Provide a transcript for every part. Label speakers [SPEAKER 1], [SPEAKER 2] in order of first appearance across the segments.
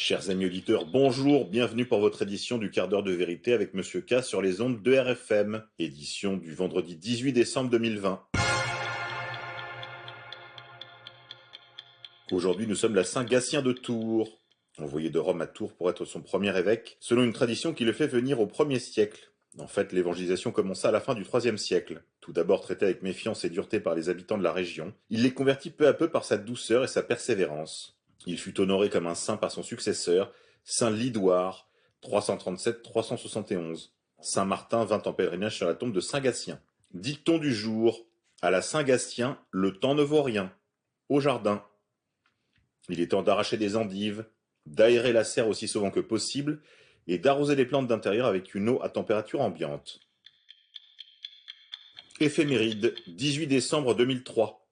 [SPEAKER 1] Chers amis auditeurs, bonjour, bienvenue pour votre édition du quart d'heure de vérité avec Monsieur K sur les ondes de RFM, édition du vendredi 18 décembre 2020. Aujourd'hui, nous sommes la Saint-Gatien de Tours, envoyé de Rome à Tours pour être son premier évêque, selon une tradition qui le fait venir au 1er siècle. En fait, l'évangélisation commença à la fin du 3e siècle. Tout d'abord traité avec méfiance et dureté par les habitants de la région, il les convertit peu à peu par sa douceur et sa persévérance. Il fut honoré comme un saint par son successeur, Saint Lidoire, 337-371. Saint Martin vint en pèlerinage sur la tombe de Saint Gatien. Dicton du jour. À la Saint Gatien, le temps ne vaut rien. Au jardin. Il est temps d'arracher des endives, d'aérer la serre aussi souvent que possible et d'arroser les plantes d'intérieur avec une eau à température ambiante. Éphéméride, 18 décembre 2003.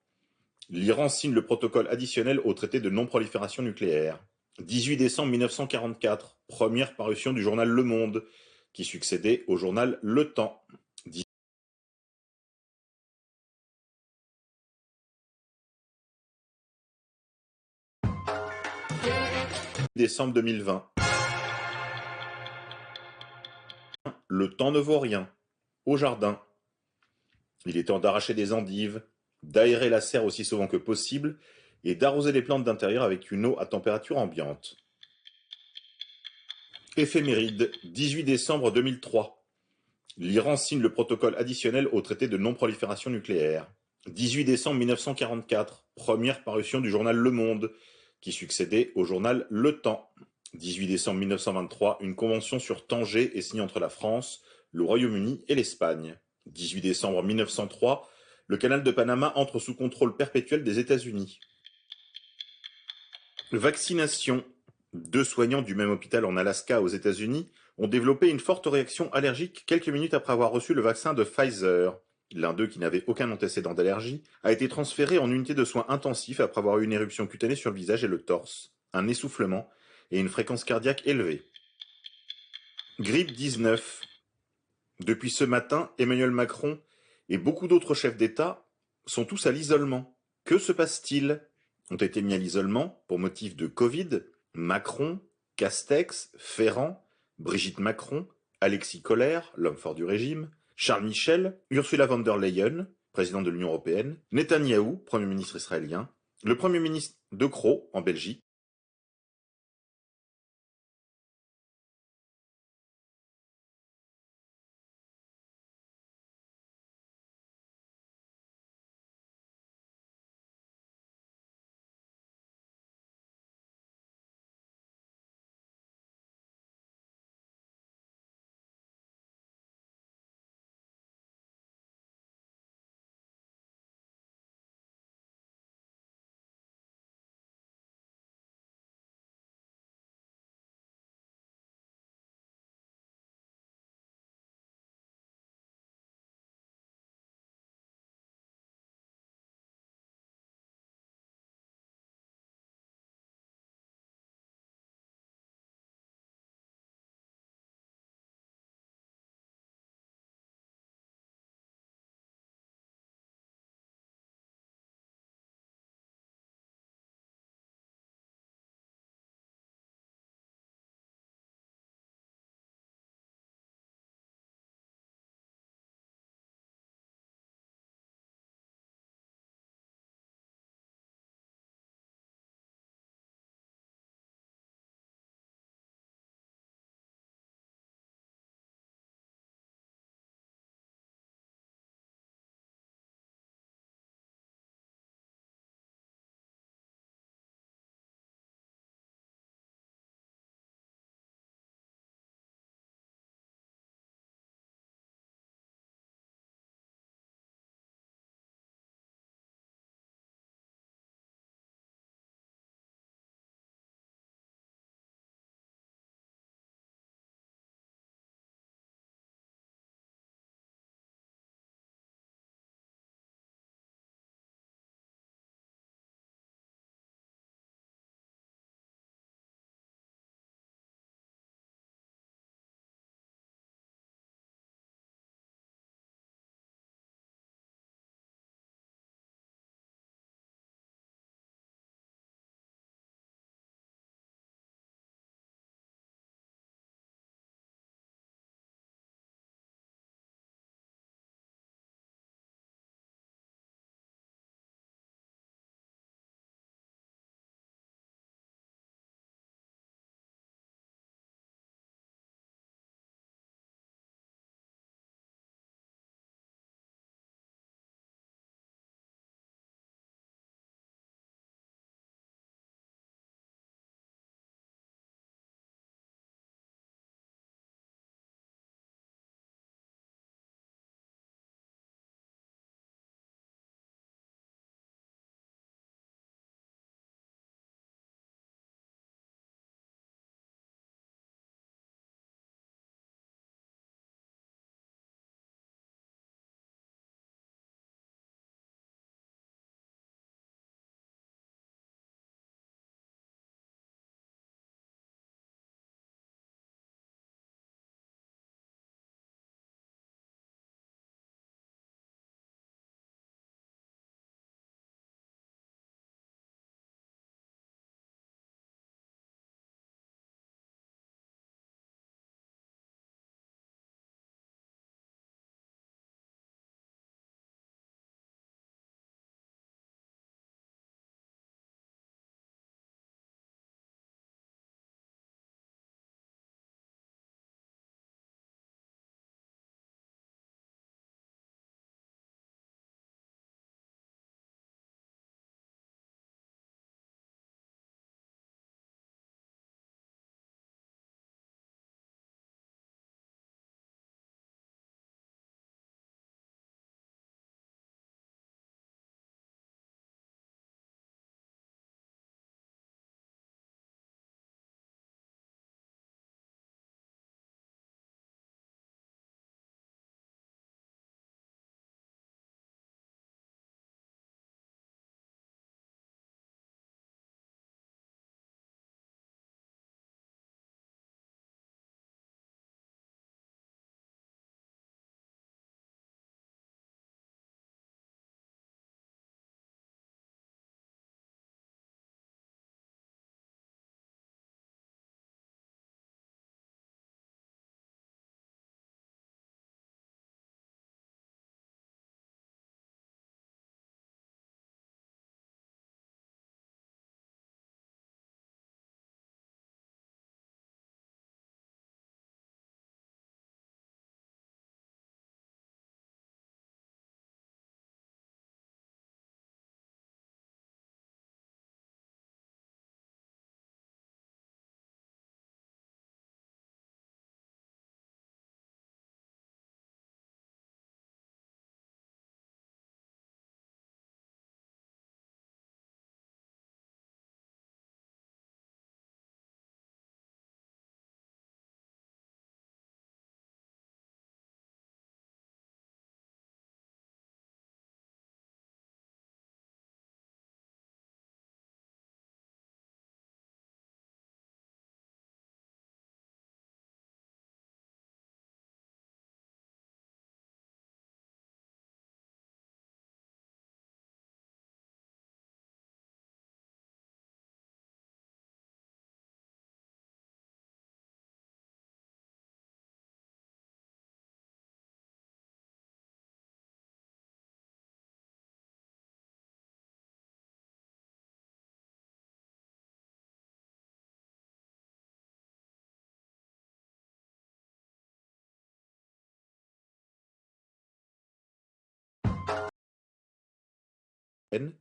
[SPEAKER 1] L'Iran signe le protocole additionnel au traité de non-prolifération nucléaire. 18 décembre 1944, première parution du journal Le Monde, qui succédait au journal Le Temps. 18 décembre 2020. Le temps ne vaut rien. Au jardin. Il est temps d'arracher des endives, d'aérer la serre aussi souvent que possible et d'arroser les plantes d'intérieur avec une eau à température ambiante. Éphéméride, 18 décembre 2003. L'Iran signe le protocole additionnel au traité de non-prolifération nucléaire. 18 décembre 1944, première parution du journal Le Monde, qui succédait au journal Le Temps. 18 décembre 1923, une convention sur Tanger est signée entre la France, le Royaume-Uni et l'Espagne. 18 décembre 1903, le canal de Panama entre sous contrôle perpétuel des États-Unis. Vaccination. 2 soignants du même hôpital en Alaska aux États-Unis ont développé une forte réaction allergique quelques minutes après avoir reçu le vaccin de Pfizer. L'un d'eux, qui n'avait aucun antécédent d'allergie, a été transféré en unité de soins intensifs après avoir eu une éruption cutanée sur le visage et le torse, un essoufflement et une fréquence cardiaque élevée. Grippe 19. Depuis ce matin, Emmanuel Macron et beaucoup d'autres chefs d'État sont tous à l'isolement. Que se passe-t-il? Ont été mis à l'isolement pour motif de Covid Macron, Castex, Ferrand, Brigitte Macron, Alexis Collère, l'homme fort du régime, Charles Michel, Ursula von der Leyen, président de l'Union européenne, Netanyahou, Premier ministre israélien, le Premier ministre De Croo en Belgique,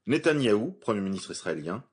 [SPEAKER 1] Netanyahou, Premier ministre israélien,